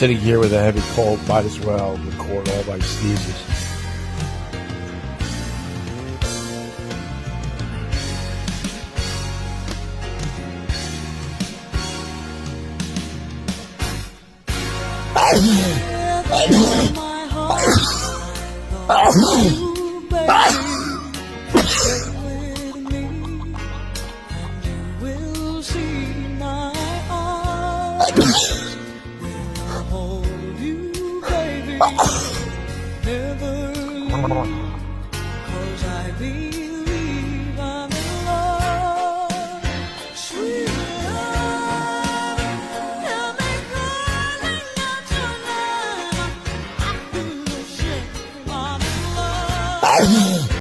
sitting here with a heavy cold, might as well record all my sneezes. Cause I believe I'm in love. Sweet love, tell me darling, not tonight. I feel the shit, I'm in love.